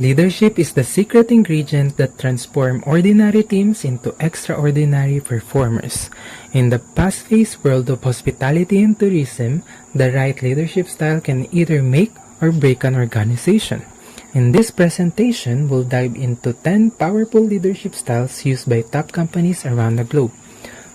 Leadership is the secret ingredient that transforms ordinary teams into extraordinary performers. In the fast-paced world of hospitality and tourism, the right leadership style can either make or break an organization. In this presentation, we'll dive into 10 powerful leadership styles used by top companies around the globe.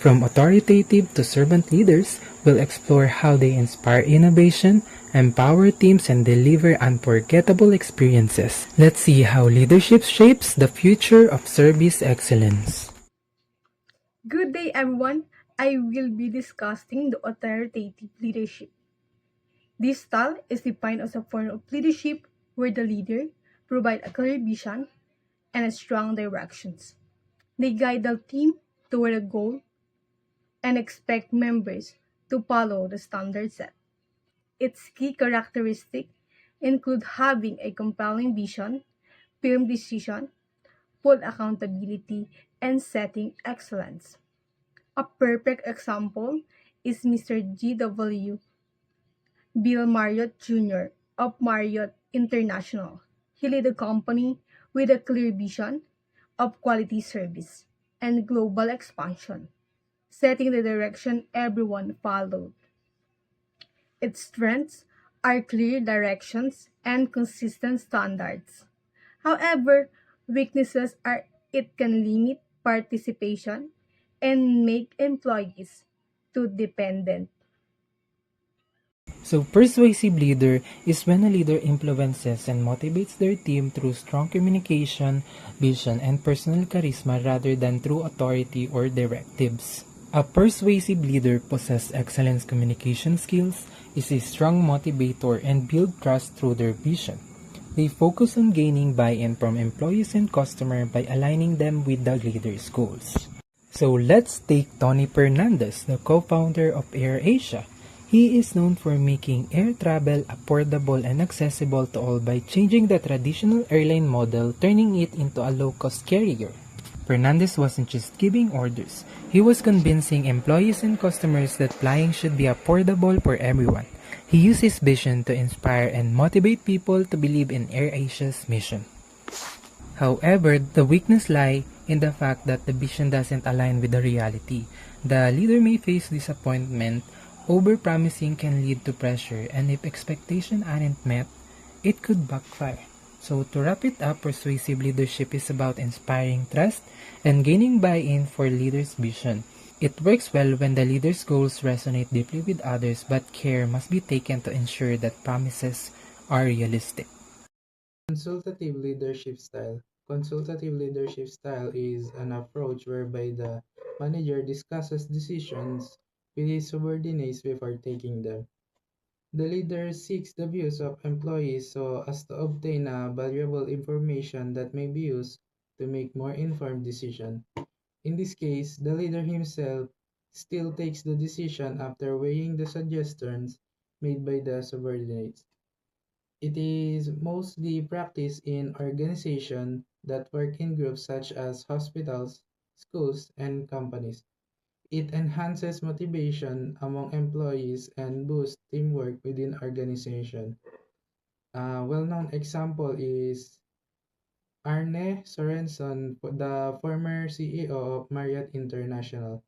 From authoritative to servant leaders, we'll explore how they inspire innovation, empower teams, and deliver unforgettable experiences. Let's see how leadership shapes the future of service excellence. Good day, everyone. I will be discussing the authoritative leadership. This style is defined as a form of leadership where the leader provides a clear vision and a strong directions. They guide the team toward a goal and expect members to follow the standard set. Its key characteristics include having a compelling vision, firm decision, full accountability, and setting excellence. A perfect example is Mr. G.W. Bill Marriott Jr. of Marriott International. He led a company with a clear vision of quality service and global expansion, setting the direction everyone followed. Its strengths are clear directions and consistent standards. However, weaknesses are it can limit participation and make employees too dependent. So, persuasive leader is when a leader influences and motivates their team through strong communication, vision, and personal charisma rather than through authority or directives. A persuasive leader possesses excellent communication skills, is a strong motivator, and builds trust through their vision. They focus on gaining buy-in from employees and customers by aligning them with the leader's goals. So let's take Tony Fernandez, the co-founder of AirAsia. He is known for making air travel affordable and accessible to all by changing the traditional airline model, turning it into a low-cost carrier. Fernandez wasn't just giving orders. He was convincing employees and customers that flying should be affordable for everyone. He used his vision to inspire and motivate people to believe in AirAsia's mission. However, the weakness lies in the fact that the vision doesn't align with the reality. The leader may face disappointment. Overpromising can lead to pressure, and if expectations aren't met, it could backfire. So to wrap it up, persuasive leadership is about inspiring trust and gaining buy-in for leaders' vision. It works well when the leader's goals resonate deeply with others, but care must be taken to ensure that promises are realistic. Consultative leadership style. Consultative leadership style is an approach whereby the manager discusses decisions with his subordinates before taking them. The leader seeks the views of employees so as to obtain valuable information that may be used to make more informed decisions. In this case, the leader himself still takes the decision after weighing the suggestions made by the subordinates. It is mostly practiced in organizations that work in groups such as hospitals, schools, and companies. It enhances motivation among employees and boosts teamwork within organization. A well-known example is Arne Sorenson, the former CEO of Marriott International.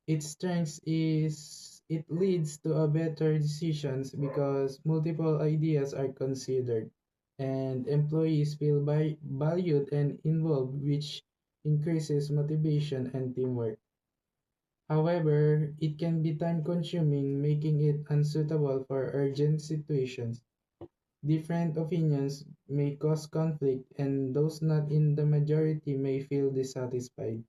Its strength is it leads to a better decisions because multiple ideas are considered and employees feel valued and involved, which increases motivation and teamwork. However, it can be time consuming, making it unsuitable for urgent situations. Different opinions may cause conflict, and those not in the majority may feel dissatisfied.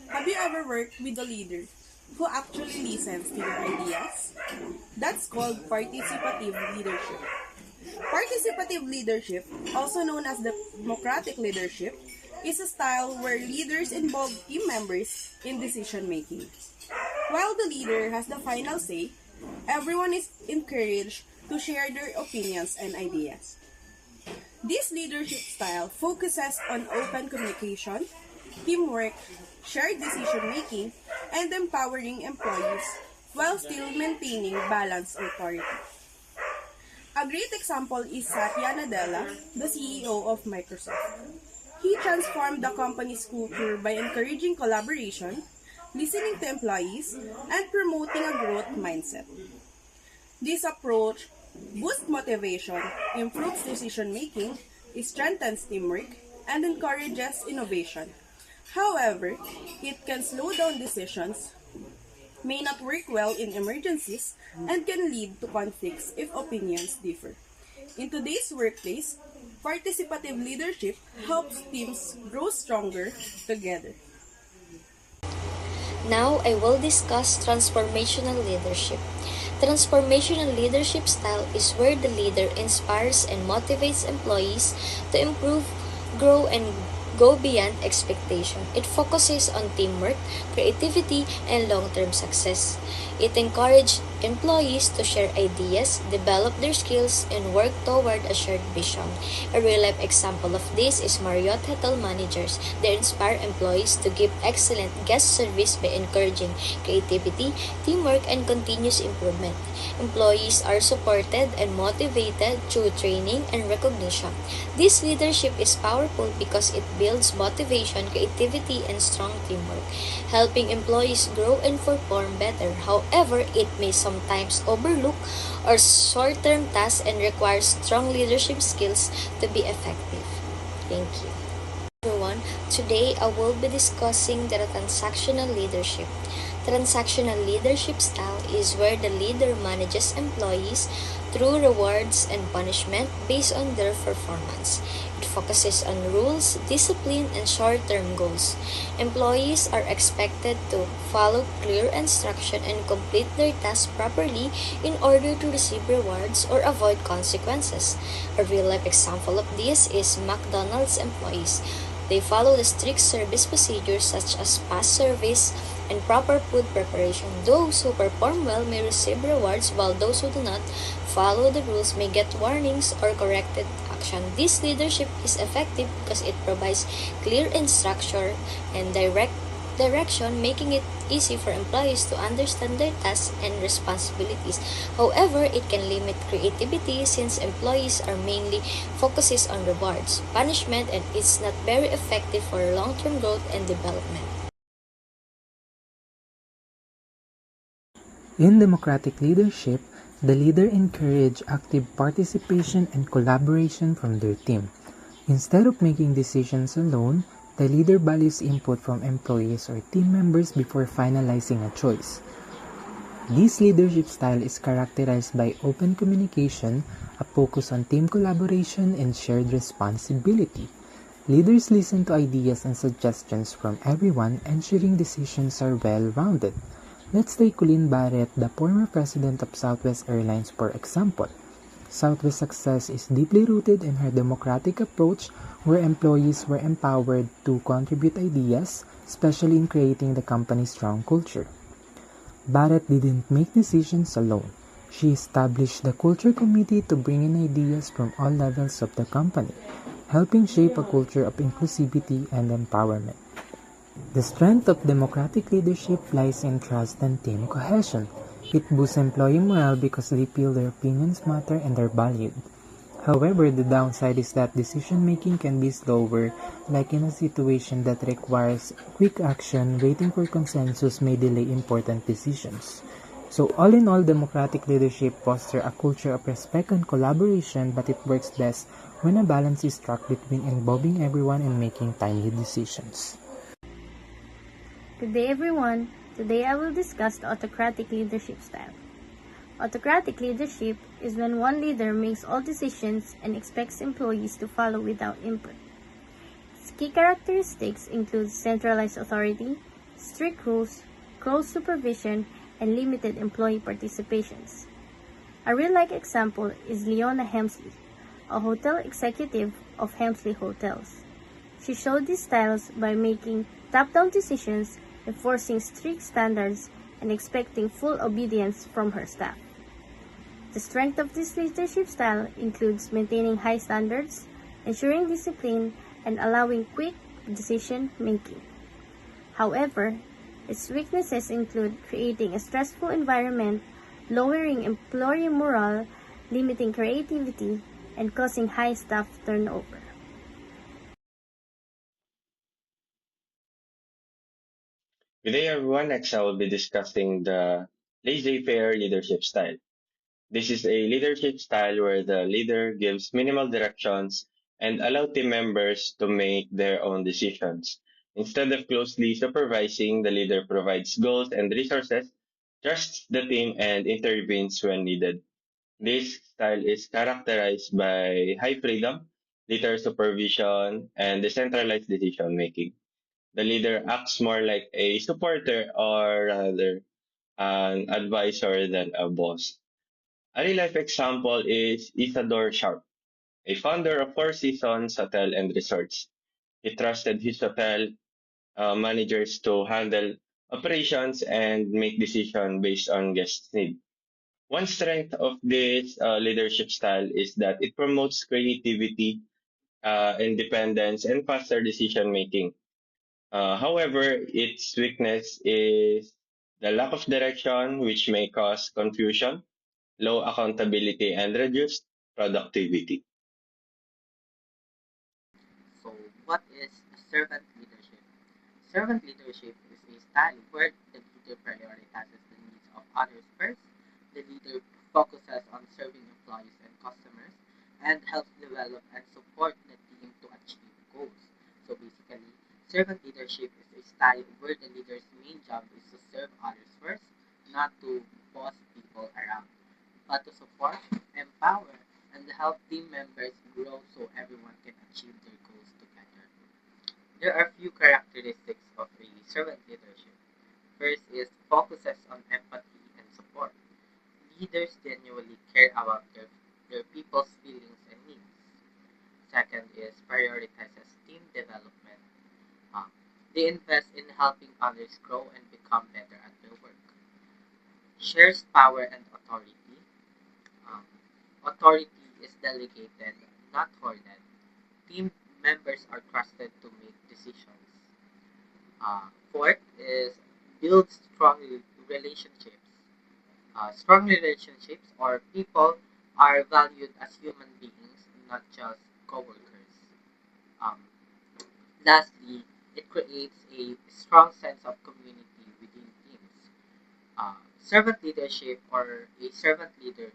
Have you ever worked with a leader who actually listens to your ideas? That's called participative leadership. Participative leadership, also known as democratic leadership, is a style where leaders involve team members in decision making. While the leader has the final say, everyone is encouraged to share their opinions and ideas. This leadership style focuses on open communication, teamwork, shared decision making, and empowering employees while still maintaining balanced authority. A great example is Satya Nadella, the CEO of Microsoft. He transformed the company's culture by encouraging collaboration, listening to employees, and promoting a growth mindset. This approach boosts motivation, improves decision making, strengthens teamwork, and encourages innovation. However, it can slow down decisions, may not work well in emergencies, and can lead to conflicts if opinions differ. In today's workplace, participative leadership helps teams grow stronger together. Now I will discuss transformational leadership. Transformational leadership style is where the leader inspires and motivates employees to improve, grow, and go beyond expectation. It focuses on teamwork, creativity, and long-term success. It encourages employees to share ideas, develop their skills, and work toward a shared vision. A real-life example of this is Marriott Hotel managers. They inspire employees to give excellent guest service by encouraging creativity, teamwork, and continuous improvement. Employees are supported and motivated through training and recognition. This leadership is powerful because it builds motivation, creativity, and strong teamwork, helping employees grow and perform better. However, it may sometimes overlook or short-term tasks and requires strong leadership skills to be effective. Thank you. Everyone, today I will be discussing the transactional leadership. Transactional leadership style is where the leader manages employees through rewards and punishment based on their performance. It focuses on rules, discipline, and short-term goals. Employees are expected to follow clear instruction and complete their tasks properly in order to receive rewards or avoid consequences. A real-life example of this is McDonald's employees. They follow the strict service procedures such as fast service and proper food preparation. Those who perform well may receive rewards, while those who do not follow the rules may get warnings or corrected action. This leadership is effective because it provides clear instruction and direction, making it easy for employees to understand their tasks and responsibilities. However, it can limit creativity since employees are mainly focuses on rewards, punishment, and it's not very effective for long-term growth and development. In democratic leadership, the leader encourages active participation and collaboration from their team. Instead of making decisions alone, the leader values input from employees or team members before finalizing a choice. This leadership style is characterized by open communication, a focus on team collaboration, and shared responsibility. Leaders listen to ideas and suggestions from everyone, ensuring decisions are well-rounded. Let's take Colleen Barrett, the former president of Southwest Airlines, for example. Southwest's success is deeply rooted in her democratic approach, where employees were empowered to contribute ideas, especially in creating the company's strong culture. Barrett didn't make decisions alone. She established the Culture Committee to bring in ideas from all levels of the company, helping shape a culture of inclusivity and empowerment. The strength of democratic leadership lies in trust and team cohesion. It boosts employee morale because they feel their opinions matter and are valued. However, the downside is that decision-making can be slower, like in a situation that requires quick action. Waiting for consensus may delay important decisions. So all in all, democratic leadership fosters a culture of respect and collaboration, but it works best when a balance is struck between involving everyone and making timely decisions. Good day, everyone. Today I will discuss the autocratic leadership style. Autocratic leadership is when one leader makes all decisions and expects employees to follow without input. Its key characteristics include centralized authority, strict rules, close supervision, and limited employee participations. A real-life example is Leona Hemsley, a hotel executive of Hemsley Hotels. She showed these styles by making top-down decisions, enforcing strict standards, and expecting full obedience from her staff. The strength of this leadership style includes maintaining high standards, ensuring discipline, and allowing quick decision-making. However, its weaknesses include creating a stressful environment, lowering employee morale, limiting creativity, and causing high staff turnover. Good day, everyone. Next, I will be discussing the laissez-faire leadership style. This is a leadership style where the leader gives minimal directions and allow team members to make their own decisions. Instead of closely supervising, the leader provides goals and resources, trusts the team, and intervenes when needed. This style is characterized by high freedom, little supervision, and decentralized decision making. The leader acts more like a supporter or rather an advisor than a boss. A real life example is Isadore Sharp, a founder of Four Seasons Hotel and Resorts. He trusted his hotel managers to handle operations and make decisions based on guest needs. One strength of this leadership style is that it promotes creativity, independence, and faster decision making. However, its weakness is the lack of direction, which may cause confusion, low accountability, and reduced productivity. So, what is servant leadership? Servant leadership is a style where the leader prioritizes the needs of others first. The leader focuses on serving employees and customers and helps develop and support the team to achieve goals. So, basically, servant leadership is a style where the leader's main job is to serve others first, not to boss people around, but to support, empower, and help team members grow so everyone can achieve their goals together. There are few characteristics of a servant leadership. First is focuses on empathy and support. Leaders genuinely care about their people's feelings and needs. Second is prioritizes team development. Um, they invest in helping others grow and become better at their work. Shares power and authority. Um, authority is delegated, not hoarded. Team members are trusted to make decisions. Fourth is build strong relationships. Strong relationships or people are valued as human beings, not just coworkers. Um, Lastly, it creates a strong sense of community within teams. Servant leadership or a servant leader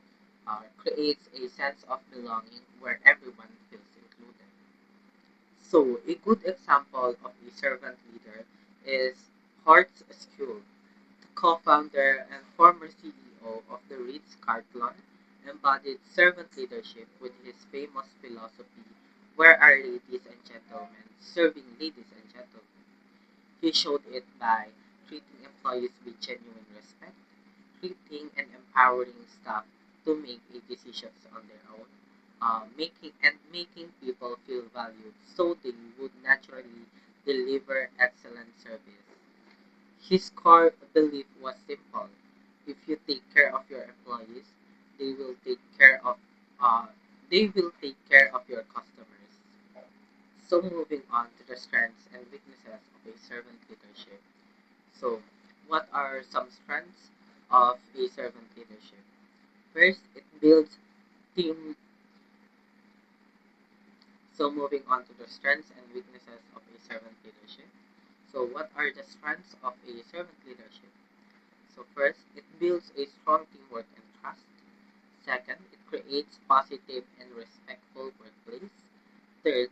creates a sense of belonging where everyone feels included. So, a good example of a servant leader is Horst Schule, the co-founder and former CEO of the Ritz-Carlton, embodied servant leadership with his famous philosophy, "Where are ladies and gentlemen, serving ladies and gentlemen." He showed it by treating employees with genuine respect, treating and empowering staff to make decisions on their own, making people feel valued so they would naturally deliver excellent service. His core belief was simple: if you take care of your employees, they will take care of uh, your customers. So moving on to the strengths and weaknesses of a servant leadership. So, what are some strengths of a servant leadership? First, it builds team. So, moving on to the strengths and weaknesses of a servant leadership. So, what are the strengths of a servant leadership? So, first, it builds a strong teamwork and trust. Second, it creates positive and respectful workplace. Third,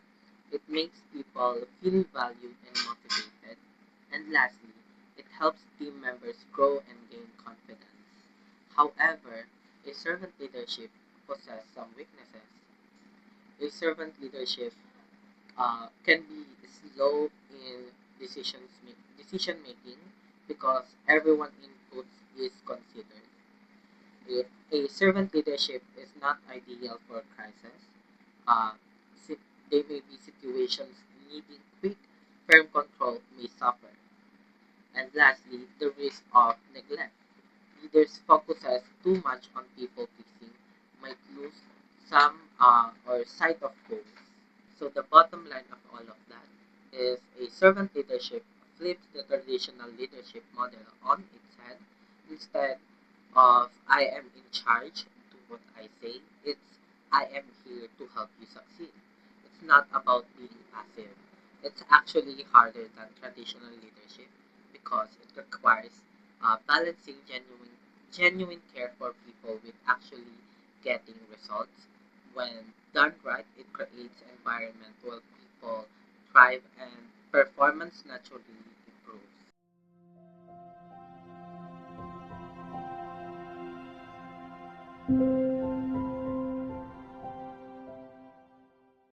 it makes people feel valued and motivated. And lastly, it helps team members grow and gain confidence. However, a servant leadership possesses some weaknesses. A servant leadership can be slow in decision making because everyone input is considered. If a servant leadership is not ideal for crisis, uh, si- there may be situations needing quick, firm control may suffer. And lastly, the risk of neglect. Leaders focuses too much on people pleasing might lose some or sight of goals. So the bottom line of all of that is a servant leadership flips the traditional leadership model on its head. Instead of "I am in charge, do what I say. It's I am here to help you succeed. It's not about being passive. It's actually harder than traditional leadership because it requires balancing genuine care for people with actually getting results. When done right, it creates an environment where people thrive and performance naturally improves.